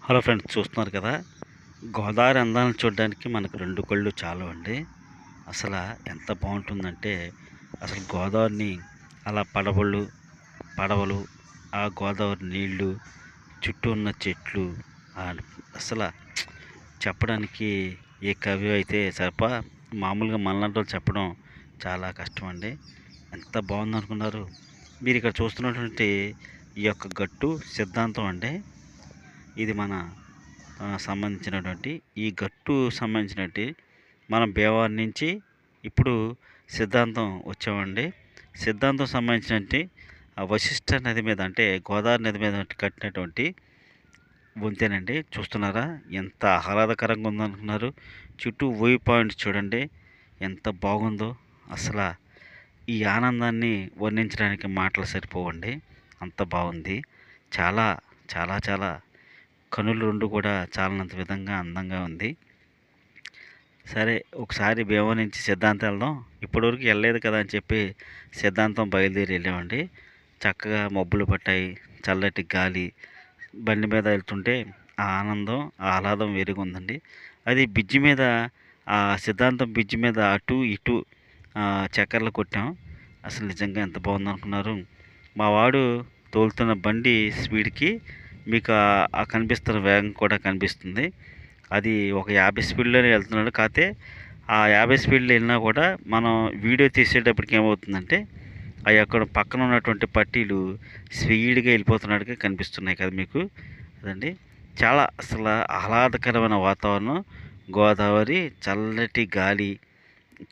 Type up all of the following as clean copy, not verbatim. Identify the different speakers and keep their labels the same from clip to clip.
Speaker 1: Hello friends, చూస్తున్నారు కదా, గోదావరి అందాలను చూడడానికి మనకు రెండు కళ్ళు చాలవండి. అసలు ఎంత బాగుంటుందంటే అసలు గోదావరిని అలా పడవలు ఆ గోదావరి నీళ్ళు చుట్టూ ఉన్న చెట్లు అసలు చెప్పడానికి ఏ కవి అయితే మామూలుగా మనలాంటి వాళ్ళు చెప్పడం చాలా కష్టం అండి. ఎంత బాగుందనుకున్నారు. మీరు ఇక్కడ చూస్తున్నటువంటి ఈ యొక్క గట్టు సిద్ధాంతం అండి. ఇది మన సంబంధించినటువంటి ఈ గట్టు సంబంధించినటువంటి మనం భీమవరం నుంచి ఇప్పుడు సిద్ధాంతం వచ్చామండి. సిద్ధాంతం సంబంధించినటువంటి వశిష్ఠ నది మీద, అంటే గోదావరి నది మీద కట్టినటువంటి వంతెనండి. చూస్తున్నారా ఎంత ఆహ్లాదకరంగా ఉందనుకున్నారు. చుట్టూ వ్యూ పాయింట్స్ చూడండి ఎంత బాగుందో. అసలు ఈ ఆనందాన్ని వర్ణించడానికి మాటలు సరిపోవండి, అంత బాగుంది. చాలా చాలా చాలా కనులు రెండు కూడా చాలనంత విధంగా అందంగా ఉంది. సరే, ఒకసారి భీమవరం నుంచి సిద్ధాంతం వెళ్దాం. ఇప్పటివరకు వెళ్ళలేదు కదా అని చెప్పి సిద్ధాంతం బయలుదేరి వెళ్ళామండి. చక్కగా మబ్బులు పట్టాయి, చల్లటి గాలి, బండి మీద వెళ్తుంటే ఆ ఆనందం ఆహ్లాదం వేరుగా ఉందండి. అది బ్రిడ్జి మీద, ఆ సిద్ధాంతం బ్రిడ్జి మీద అటు ఇటు చక్కర్లు కొట్టాం. అసలు నిజంగా ఎంత బాగుందనుకున్నారు. మా వాడు తోలుతున్న బండి స్పీడ్కి మీకు ఆ కనిపిస్తున్న వేగం కూడా కనిపిస్తుంది. అది ఒక 50 స్పీడ్లోనే వెళ్తున్నాడు. కాకపోతే ఆ 50 స్పీడ్లో వెళ్ళినా కూడా మనం వీడియో తీసేటప్పటికి ఏమవుతుందంటే అక్కడ పక్కన ఉన్నటువంటి పట్టీలు స్పీడ్గా వెళ్ళిపోతున్నట్టుగా కనిపిస్తున్నాయి కదా మీకు. అదండి, చాలా అసలు ఆహ్లాదకరమైన వాతావరణం. గోదావరి చల్లటి గాలి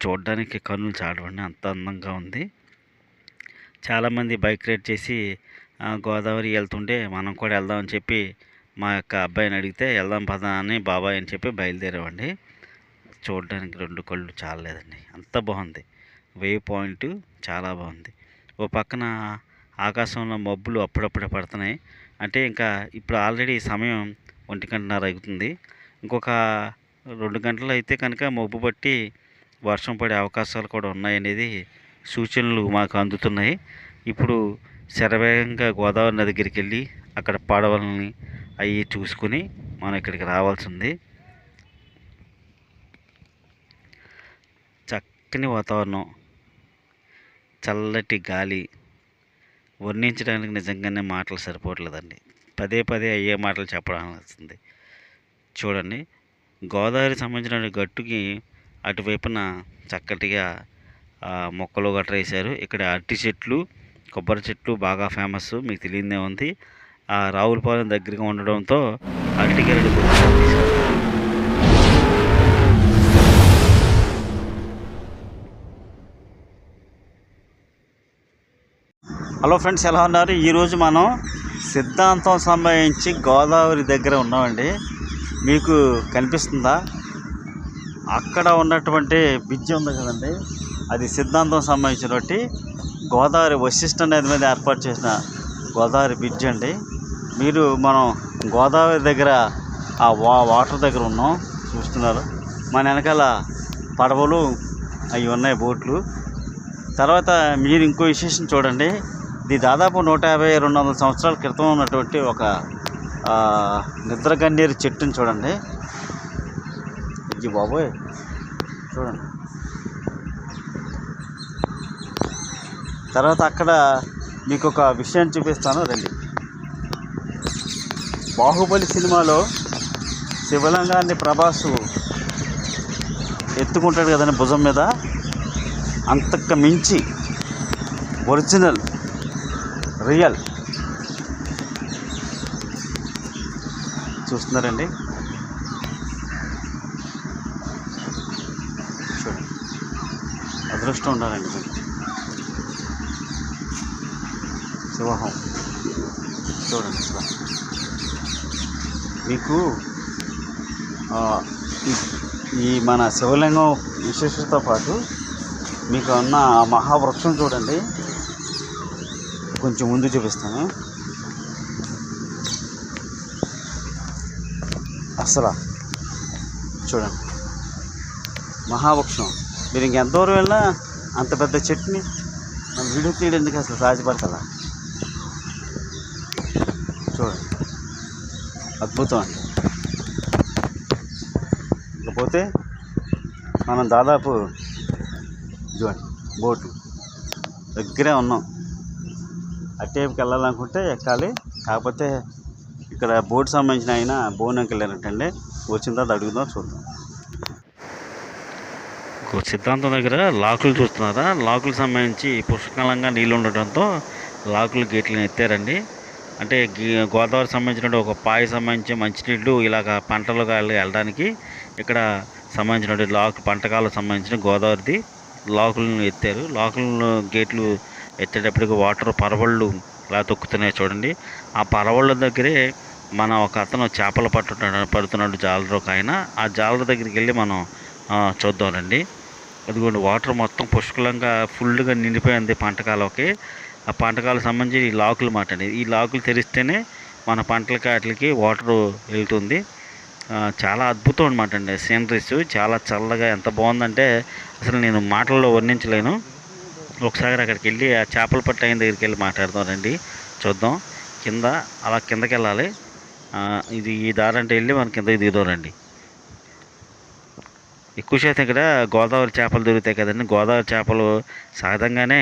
Speaker 1: చూడడానికి కన్నులు చాలవండి, అంత అందంగా ఉంది. చాలామంది బైక్ రైడ్ చేసి గోదావరి వెళ్తుంటే మనం కూడా వెళ్దామని చెప్పి మా యొక్క అబ్బాయిని అడిగితే వెళ్దాం పదా అని బాబాయ్ అని చెప్పి బయలుదేరామండి. చూడడానికి రెండు కళ్ళు చాలలేదండి, అంత బాగుంది. వేవ్ పాయింట్ చాలా బాగుంది. ఓ పక్కన ఆకాశంలో మబ్బులు అప్పుడప్పుడే పడుతున్నాయి. అంటే ఇంకా ఇప్పుడు ఆల్రెడీ సమయం 1:30 అవుతుంది. ఇంకొక 2 గంటలు అయితే కనుక మబ్బు పట్టి వర్షం పడే అవకాశాలు కూడా ఉన్నాయనేది సూచనలు మాకు అందుతున్నాయి. ఇప్పుడు శరవేగంగా గోదావరి నది దగ్గరికి వెళ్ళి అక్కడ పడవలని అవి చూసుకుని మనం ఇక్కడికి రావాల్సి ఉంది. చక్కని వాతావరణం, చల్లటి గాలి వర్ణించడానికి నిజంగానే మాటలు సరిపోవట్లేదండి. పదే పదే అయ్యే మాటలు చెప్పడం వస్తుంది. చూడండి, గోదావరికి సంబంధించిన గట్టుకి అటువైపున చక్కటిగా మొక్కలు గట్రా వేశారు. ఇక్కడ అరటి చెట్లు, కొబ్బరి చెట్లు బాగా ఫేమస్, మీకు తెలియదే ఉంది. ఆ రావులపాలెం దగ్గరగా ఉండడంతో అరటిగరడు. హలో ఫ్రెండ్స్, ఎలా ఉన్నారు? ఈరోజు మనం సిద్ధాంతం సంబంధించి గోదావరి దగ్గర ఉన్నామండి. మీకు కనిపిస్తుందా? అక్కడ ఉన్నటువంటి బ్రిడ్జి ఉంది కదండి, అది సిద్ధాంతం సంబంధించినటువంటి గోదావరి వశిష్ఠ నది మీద ఏర్పాటు చేసిన గోదావరి బ్రిడ్జి అండి. మనం గోదావరి దగ్గర ఆ వాటర్ దగ్గర ఉన్నాం, చూస్తున్నారు. మన వెనకాల పడవలు అవి ఉన్నాయి, బోట్లు. తర్వాత మీరు ఇంకో విశేషం చూడండి, ఇది దాదాపు 150-200 సంవత్సరాల క్రితం ఉన్నటువంటి ఒక నిద్రగన్నేరు చెట్టుని చూడండి. ఇది బాబోయ్, చూడండి. తర్వాత అక్కడ మీకు ఒక విషయాన్ని చూపిస్తాను, రండి. బాహుబలి సినిమాలో శివలింగాన్ని ప్రభాసు ఎత్తుకుంటాడు కదండి భుజం మీద, అంతకు మించి ఒరిజినల్ రియల్ చూస్తున్నారండి. చూడండి, అదృష్టం ఉండాలండి మీకు. శివహం చూడండి. అసలు మీకు ఈ మన శివలింగం విశేషతతో పాటు మీకు ఉన్న ఆ మహావృక్షం చూడండి. కొంచెం ముందు చూపిస్తాను. అసలు చూడండి, మహావృక్షం. మీరు ఇంకెంత దూరం వెళ్ళినా అంత పెద్ద చెట్టుని మనం వీడియో తీయడానికి అసలు సాధ్యపడతలా. చూడండి, అద్భుతం అండి. పోతే మనం దాదాపు చూడండి బోటు దగ్గరే ఉన్నాం. అటేపుకి వెళ్ళాలనుకుంటే ఎక్కాలి. కాకపోతే ఇక్కడ బోటు సంబంధించిన ఆయన బోనంకి వెళ్ళారంటండి. వచ్చిన తర్వాత అడుగుదాం, చూద్దాం. సిద్ధాంతం దగ్గర లాకులు చూస్తున్నారా? లాకులకు సంబంధించి పుష్కలంగా నీళ్ళు ఉండటంతో లాకులు గేట్లను ఎత్తారండి. అంటే గోదావరి సంబంధించిన ఒక పాయ సంబంధించి మంచినీళ్ళు ఇలాగ పంటలుగా వెళ్ళడానికి ఇక్కడ సంబంధించిన లాకు పంటకాలకు సంబంధించిన గోదావరిది లాకులను ఎత్తారు. లాకులను గేట్లు ఎత్తేటప్పటికి వాటర్ పరవళ్ళు ఇలా తొక్కుతున్నాయి చూడండి. ఆ పరవళ్ళ దగ్గరే మన ఒక అతను చేపలు పడుతున్నాడు జాలరు ఒక ఆయన. ఆ జాలరు దగ్గరికి వెళ్ళి మనం చూద్దామండి. అదిగోండి వాటర్ మొత్తం పుష్కలంగా ఫుల్గా నిండిపోయింది పంటకాలకి. ఆ పంటకాలకు సంబంధించి ఈ లాకులు మాట అండి. ఈ లాకులు తెరిస్తేనే మన పంటలకి వాటికి వాటరు వెళ్తుంది. చాలా అద్భుతం అనమాట అండి. సీనరీస్ చాలా చల్లగా ఎంత బాగుందంటే అసలు నేను మాటల్లో వర్ణించలేను. ఒకసారి అక్కడికి వెళ్ళి ఆ చేపలు పట్టే ఆయన దగ్గరికి వెళ్ళి మాట్లాడదాం, చూద్దాం. కింద అలా కిందకి వెళ్ళాలి. ఇది ఈ దారి అంటే వెళ్ళి మన కిందకి దిగుదాం. ఎక్కువ శాతం ఇక్కడ గోదావరి చేపలు దొరుకుతాయి కదండి. గోదావరి చేపలు సహజంగానే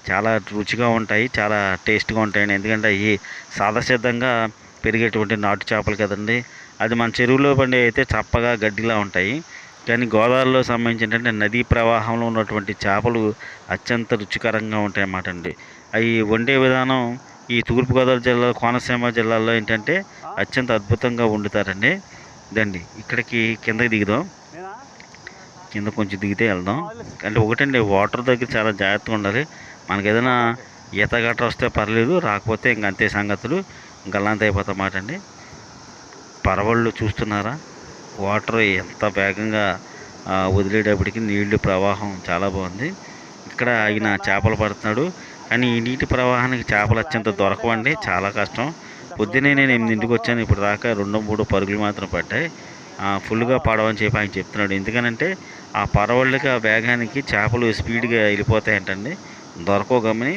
Speaker 1: చాలా రుచిగా ఉంటాయి, చాలా టేస్ట్గా ఉంటాయండి. ఎందుకంటే అవి సాదాసిద్ధంగా పెరిగేటువంటి నాటు చేపలు కదండి. అది మన చెరువులో పండి అయితే చప్పగా గడ్డిలా ఉంటాయి. కానీ గోదావరిలో సంబంధించి ఏంటంటే నదీ ప్రవాహంలో ఉన్నటువంటి చేపలు అత్యంత రుచికరంగా ఉంటాయి అన్నమాట అండి. అవి వండే విధానం ఈ తూర్పుగోదావరి జిల్లా, కోనసీమ జిల్లాలో ఏంటంటే అత్యంత అద్భుతంగా వండుతారండి. ఇదండి ఇక్కడికి కిందకి దిగుదాం. కింద కొంచెం దిగితే వెళ్దాం. అంటే ఒకటండి వాటర్ దగ్గర చాలా జాగ్రత్తగా ఉండాలి. మనకి ఏదైనా ఈత గట్ర వస్తే పర్లేదు, రాకపోతే ఇంక అంతే సంగతులు, గల్లంత అయిపోతామాట అండి. పరవళ్ళు చూస్తున్నారా? వాటర్ ఎంత వేగంగా వదిలేటప్పటికి నీళ్లు ప్రవాహం చాలా బాగుంది. ఇక్కడ ఆయన చేపలు పడుతున్నాడు. కానీ ఈ నీటి ప్రవాహానికి చేపలు అత్యంత దొరకవండి, చాలా కష్టం. పొద్దున్నే నేను 8ంటికి వచ్చాను, ఇప్పుడు దాకా 2-3 పరుగులు మాత్రం పడ్డాయి. ఫుల్గా పడవని చెప్పి ఆయన చెప్తున్నాడు. ఎందుకనంటే ఆ పరవళ్ళకి ఆ వేగానికి చేపలు స్పీడ్గా వెళ్ళిపోతాయంటండి, దొరకవు గమని.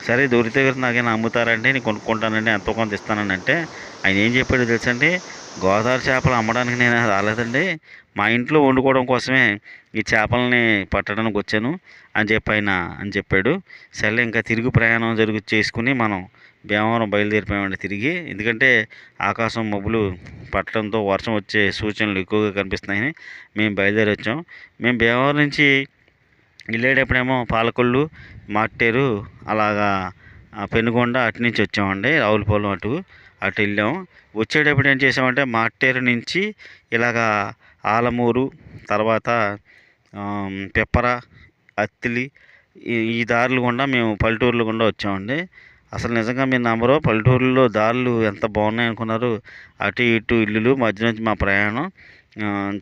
Speaker 1: సరే దొరికితే నాకైనా అమ్ముతారంటే నేను కొనుక్కుంటానండి, ఎంతో కొంత ఇస్తానని. అంటే ఆయన ఏం చెప్పాడో తెలుసండి, గోదావరి చేపలు అమ్మడానికి నేను రాలేదండి, మా ఇంట్లో వండుకోవడం కోసమే ఈ చేపలని పట్టడానికి వచ్చాను అని చెప్పాడు. సరే ఇంకా తిరుగు ప్రయాణం చేసుకుని మనం భీమవరం బయలుదేరిపోయామండి తిరిగి. ఎందుకంటే ఆకాశం మబ్బులు పట్టడంతో వర్షం వచ్చే సూచనలు ఎక్కువగా కనిపిస్తున్నాయని మేము బయలుదేరి వచ్చాం. మేము భీమవరం నుంచి వెళ్ళేటప్పుడేమో పాలకొల్లు, మాట్టేరు, అలాగా పెనుగొండ అటు నుంచి వచ్చామండి. రావులపాలెం అటు వెళ్ళాము. వచ్చేటప్పుడు ఏం చేసామంటే మాట్టేరు నుంచి ఇలాగా ఆలమూరు, తర్వాత పెప్పర, అత్తిలి, ఈ దారులు గుండా మేము పల్లెటూరులు గుండా వచ్చామండి. అసలు నిజంగా మీరు నమ్మరు, పల్లెటూరులో దారులు ఎంత బాగున్నాయి అనుకున్నారు. అటు ఇటు ఇల్లులు మధ్య నుంచి మా ప్రయాణం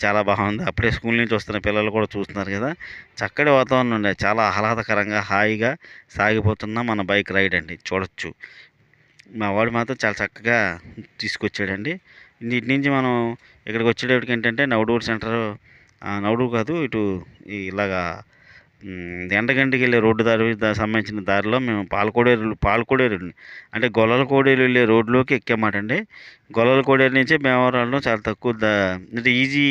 Speaker 1: చాలా బాగుంది. అప్పుడే స్కూల్ నుంచి వస్తున్న పిల్లలు కూడా చూస్తున్నారు కదా, చక్కటి వాతావరణం ఉండే, చాలా ఆహ్లాదకరంగా హాయిగా సాగిపోతున్న మన బైక్ రైడ్ అండి. చూడొచ్చు, మా వాడు మాత్రం చాలా చక్కగా తీసుకొచ్చాడండి. ఇటు నుంచి మనం ఇక్కడికి వచ్చేటప్పటికి ఏంటంటే నవడూరు సెంటర్, నవడూరు కాదు, ఇటు ఇలాగా ఎండగంటికి వెళ్ళే రోడ్డు సంబంధించిన దారిలో మేము పాలకోడేరు అంటే గొల్లల కోడేరు వెళ్ళే రోడ్లోకి ఎక్కామాట అండి. గొల్లల కోడేరు నుంచి భీమవరంలో చాలా తక్కువ అంటే ఈజీ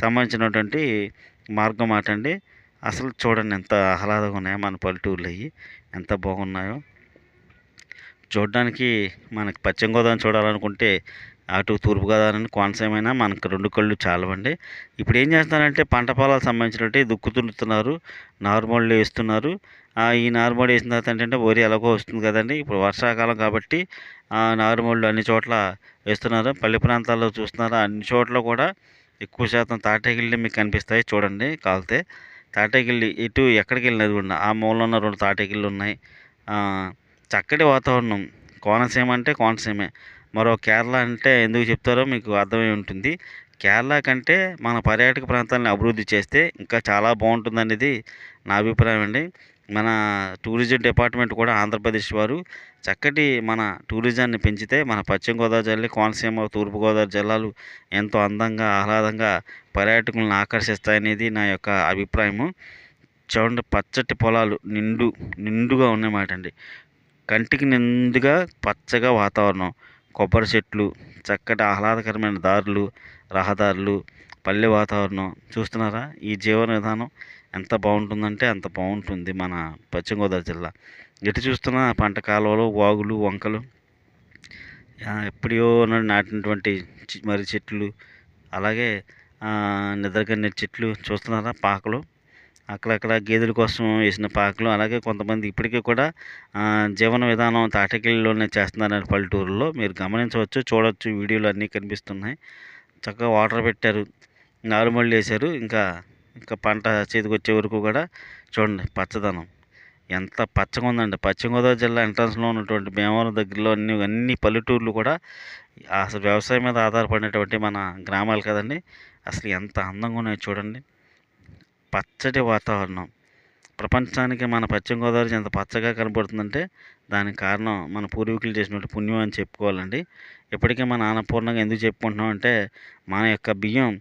Speaker 1: సంబంధించినటువంటి మార్గం మాట అండి. అసలు చూడండి ఎంత ఆహ్లాదంగా ఉన్నాయో మన పల్లెటూర్లు, అవి ఎంత బాగున్నాయో చూడడానికి. మనకి పశ్చిమ గోదావరి చూడాలనుకుంటే అటు తూర్పుగోదావరి, కోనసీమైనా మనకు 2 కళ్ళు చాలవండి. ఇప్పుడు ఏం చేస్తున్నారంటే పంట పొలాలకు సంబంధించినట్టు దుక్కు దున్నుతున్నారు, నారుమళ్ళు వేస్తున్నారు. ఈ నారుమడి వేసిన తర్వాత ఏంటంటే వరి ఎలాగో వస్తుంది కదండి, ఇప్పుడు వర్షాకాలం కాబట్టి నారుమళ్ళు అన్ని చోట్ల వేస్తున్నారు. పల్లె ప్రాంతాల్లో చూస్తున్నారు, అన్ని చోట్ల కూడా ఎక్కువ శాతం తాటగిళ్ళు మీకు కనిపిస్తాయి చూడండి. కాలితే తాటగిల్లి ఇటు ఎక్కడికి వెళ్ళినది కూడా ఆ మూలలో ఉన్న 2 తాటగిళ్ళు ఉన్నాయి. చక్కటి వాతావరణం. కోనసీమ అంటే కోనసీమే, మరో కేరళ అంటే ఎందుకు చెప్తారో మీకు అర్థమై ఉంటుంది. కేరళ కంటే మన పర్యాటక ప్రాంతాలను అభివృద్ధి చేస్తే ఇంకా చాలా బాగుంటుందనేది నా అభిప్రాయం అండి. మన టూరిజం డిపార్ట్మెంట్ కూడా ఆంధ్రప్రదేశ్ వారు చక్కటి మన టూరిజాన్ని పెంచితే మన పశ్చిమ గోదావరి జిల్లా, కోనసీమ, తూర్పుగోదావరి జిల్లాలు ఎంతో అందంగా, ఆహ్లాదంగా పర్యాటకులను ఆకర్షిస్తాయనేది నా యొక్క అభిప్రాయము. చూడండి పచ్చటి పొలాలు నిండుగా ఉన్నాయన్నమాట అండి. కంటికి నిండుగా పచ్చగా వాతావరణం, కొబ్బరి చెట్లు, చక్కటి ఆహ్లాదకరమైన దారులు, రహదారులు, పల్లె వాతావరణం చూస్తున్నారా? ఈ జీవన విధానం ఎంత బాగుంటుందంటే అంత బాగుంటుంది మన పశ్చిమ గోదావరి జిల్లా. ఎటు చూస్తున్నా పంట కాలువలు, వాగులు, వంకలు, ఎప్పుడో నాటినటువంటి మర్రి చెట్లు, అలాగే నిద్రగన్నేరు చెట్లు చూస్తున్నారా? పాకలు అక్కడక్కడ గేదెల కోసం వేసిన పాకలు. అలాగే కొంతమంది ఇప్పటికీ కూడా జీవన విధానం తాటకిళ్ళలోనే చేస్తున్నారని పల్లెటూరులో మీరు గమనించవచ్చు, చూడవచ్చు. వీడియోలు అన్నీ కనిపిస్తున్నాయి. చక్కగా వాటర్ పెట్టారు, నారుమళ్ళు వేశారు. ఇంకా పంట చేతికి వచ్చే వరకు కూడా చూడండి పచ్చదనం ఎంత పచ్చగా ఉందండి. పశ్చిమ గోదావరి జిల్లా ఎంట్రన్స్లో ఉన్నటువంటి భీమవరం దగ్గరలో అన్ని పల్లెటూర్లు కూడా అసలు వ్యవసాయం మీద ఆధారపడినటువంటి మన గ్రామాలు కదండి. అసలు ఎంత అందంగా ఉన్నాయో చూడండి. పచ్చటి వాతావరణం. ప్రపంచానికి మన పశ్చిమ గోదావరి ఎంత పచ్చగా కనబడుతుందంటే దానికి కారణం మన పూర్వీకులు చేసినటువంటి పుణ్యం అని చెప్పుకోవాలండి. ఇప్పటికీ మన ఆనపూర్ణంగా ఎందుకు చెప్పుకుంటున్నాం అంటే మన యొక్క బియ్యం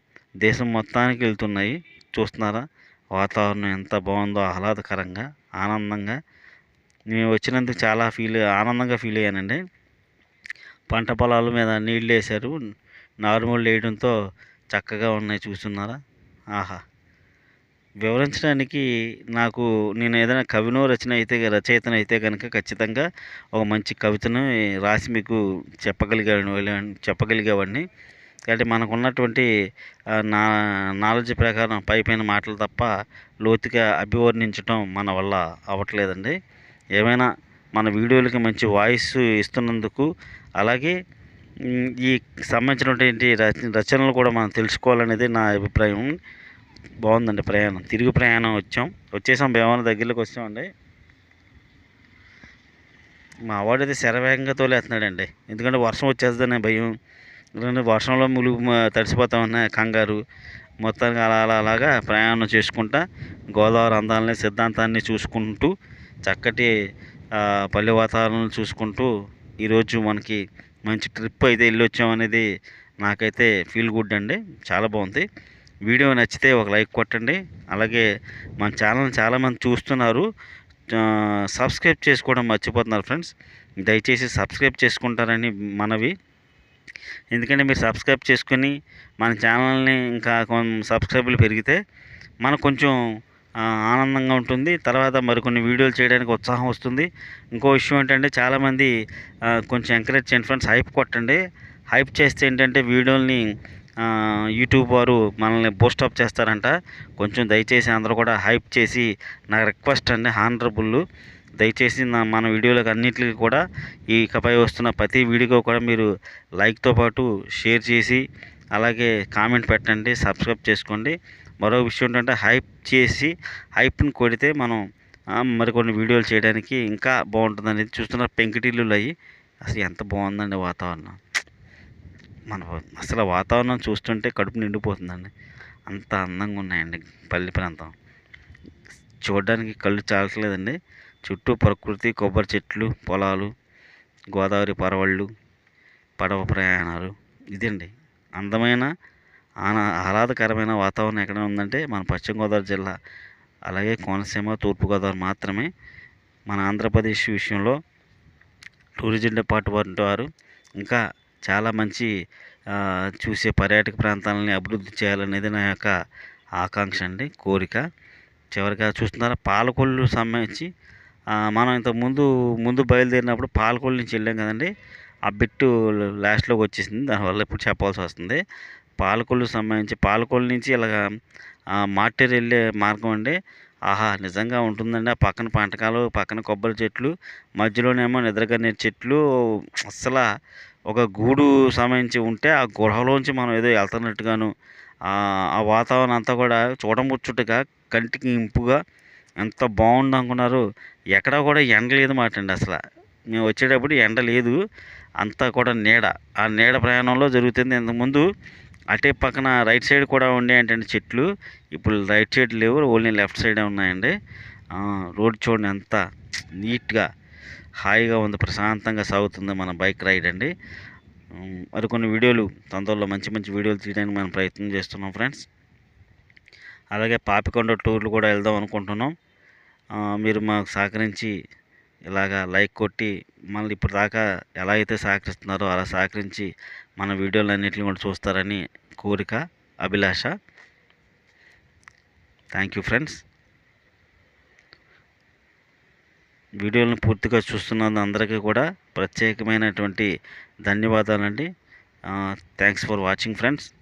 Speaker 1: దేశం మొత్తానికి వెళ్తున్నాయి. చూస్తున్నారా? వాతావరణం ఎంత బాగుందో, ఆహ్లాదకరంగా, ఆనందంగా. మేము వచ్చినందుకు చాలా ఆనందంగా ఫీల్ అయ్యానండి. పంట పొలాల మీద నీళ్ళు వేశారు, నారుమళ్ళు వేయడంతో చక్కగా ఉన్నాయి. చూస్తున్నారా? ఆహా! వివరించడానికి నేను ఏదైనా కవినో రచయితనైతే కనుక ఖచ్చితంగా ఒక మంచి కవితను రాసి మీకు చెప్పగలిగేవాడిని. కాబట్టి మనకున్నటువంటి నాలెడ్జ్ ప్రకారం పైపైన మాటలు తప్ప లోతుగా అభివర్ణించడం మన వల్ల అవ్వట్లేదండి. ఏమైనా మన వీడియోలకి మంచి వాయిస్ ఇస్తున్నందుకు, అలాగే ఈ సంబంధించినటువంటి రచనలు కూడా మనం తెలుసుకోవాలనేది నా అభిప్రాయం. బాగుందండి ప్రయాణం. తిరుగు ప్రయాణం వచ్చేసాం, భీమవరం దగ్గరలోకి వచ్చామండి. మా వాడైతే శరవేగంగా తోలేస్తున్నాడండి. ఎందుకంటే వర్షం వచ్చేస్తుందనే భయం, ఎందుకంటే వర్షంలో తడిసిపోతామన్న కంగారు. మొత్తానికి అలాగా ప్రయాణం చేసుకుంటా గోదావరి అందాలని, సిద్ధాంతాన్ని చూసుకుంటూ, చక్కటి పల్లె వాతావరణం చూసుకుంటూ ఈరోజు మనకి మంచి ట్రిప్ అయితే వెళ్ళొచ్చామనేది నాకైతే ఫీల్ గుడ్ అండి. చాలా బాగుంది. వీడియో నచ్చితే ఒక లైక్ కొట్టండి. అలాగే మన ఛానల్ని చాలామంది చూస్తున్నారు, సబ్స్క్రైబ్ చేసుకోవడం మర్చిపోతున్నారు ఫ్రెండ్స్. దయచేసి సబ్స్క్రైబ్ చేసుకుంటారని మనవి. ఎందుకంటే మీరు సబ్స్క్రైబ్ చేసుకుని మన ఛానల్ని ఇంకా సబ్స్క్రైబర్లు పెరిగితే మనకు కొంచెం ఆనందంగా ఉంటుంది. తర్వాత మరికొన్ని వీడియోలు చేయడానికి ఉత్సాహం వస్తుంది. ఇంకో విషయం ఏంటంటే చాలామంది కొంచెం ఎంకరేజ్ చేయండి ఫ్రెండ్స్, హైప్ కొట్టండి. హైప్ చేస్తే ఏంటంటే వీడియోల్ని యూట్యూబ్ వారు మనల్ని బూస్టప్ చేస్తారంట. కొంచెం దయచేసి అందరూ కూడా హైప్ చేసి, నా రిక్వెస్ట్ అండి, హానరబుల్, దయచేసి మన వీడియోలకు అన్నింటికి కూడా ఇకపై వస్తున్న ప్రతి వీడియోకి కూడా మీరు లైక్తో పాటు షేర్ చేసి, అలాగే కామెంట్ పెట్టండి, సబ్స్క్రైబ్ చేసుకోండి. మరో విషయం ఏంటంటే హైప్ చేసి, హైప్ని కొడితే మనం మరికొన్ని వీడియోలు చేయడానికి ఇంకా బాగుంటుందనేది. చూస్తున్న పెంకుటిల్లు అయ్యి అసలు ఎంత బాగుందండి వాతావరణం. అసలు వాతావరణం చూస్తుంటే కడుపు నిండిపోతుందండి. అంత అందంగా ఉన్నాయండి పల్లె ప్రాంతం. చూడడానికి కళ్ళు చాలట్లేదండి. చుట్టూ ప్రకృతి, కొబ్బరి చెట్లు, పొలాలు, గోదావరి పరవళ్ళు, పడవ ప్రయాణాలు. ఇదండి అందమైన ఆహ్లాదకరమైన వాతావరణం ఎక్కడ ఉందంటే మన పశ్చిమ గోదావరి జిల్లా, అలాగే కోనసీమ, తూర్పుగోదావరి మాత్రమే. మన ఆంధ్రప్రదేశ్ విషయంలో టూరిజం డిపార్ట్మెంట్ వారు ఇంకా చాలా మంచి చూసే పర్యాటక ప్రాంతాలని అభివృద్ధి చేయాలనేది నా యొక్క ఆకాంక్ష అండి, కోరిక. చివరిగా చూస్తున్నారా? పాలకొల్లు సంబంధించి మనం ముందు బయలుదేరినప్పుడు పాలకొల్లు నుంచి వెళ్ళాం కదండి. ఆ బిట్టు లాస్ట్లోకి వచ్చేసింది, దానివల్ల ఇప్పుడు చెప్పాల్సి వస్తుంది. పాలకొల్లు సంబంధించి పాలకొల్లు నుంచి ఇలాగ మార్టేరు వెళ్ళే మార్గం అండి. ఆహా, నిజంగా ఉంటుందండి. ఆ పక్కన పంటకాలు, పక్కన కొబ్బరి చెట్లు, మధ్యలోనేమో నిద్రగన్నేరు చెట్లు. అసలు ఒక గూడు సంబంధించి ఉంటే ఆ గృహలోంచి మనం ఏదో వెళ్తున్నట్టుగాను, ఆ వాతావరణం అంతా కూడా చూడముచ్చుట్టుగా, కంటికి ఇంపుగా ఎంత బాగుంది అనుకున్నారు. ఎక్కడ కూడా ఎండ లేదు మాట అండి. అసలు మేము వచ్చేటప్పుడు ఎండ లేదు, అంతా కూడా నీడ. ఆ నీడ ప్రయాణంలో జరుగుతుంది. ఇంతకుముందు అటే పక్కన రైట్ సైడ్ కూడా ఉండే ఏంటంటే చెట్లు, ఇప్పుడు రైట్ సైడ్ లేవు, ఓన్లీ లెఫ్ట్ సైడే ఉన్నాయండి. రోడ్ చూడండి ఎంత నీట్గా, హాయిగా ఉంది, ప్రశాంతంగా సాగుతుంది మన బైక్ రైడ్ అండి. మరికొన్ని వీడియోలు తొందరలో మంచి మంచి వీడియోలు తీయడానికి మనం ప్రయత్నం చేస్తున్నాం ఫ్రెండ్స్. అలాగే పాపికొండ టూర్లు కూడా వెళ్దాం అనుకుంటున్నాం. మీరు మాకు సహకరించి ఇలాగా లైక్ కొట్టి మళ్ళీ ఇప్పుడు దాకా ఎలా అయితే సహకరిస్తున్నారో అలా సహకరించి మన వీడియోలన్నిటిని కూడా చూస్తారని కోరిక, అభిలాష. Thank you friends. వీడియోలను పూర్తిగా చూస్తున్న అందరికీ కూడా ప్రత్యేకమైనటువంటి ధన్యవాదాలండి. Thanks for watching friends.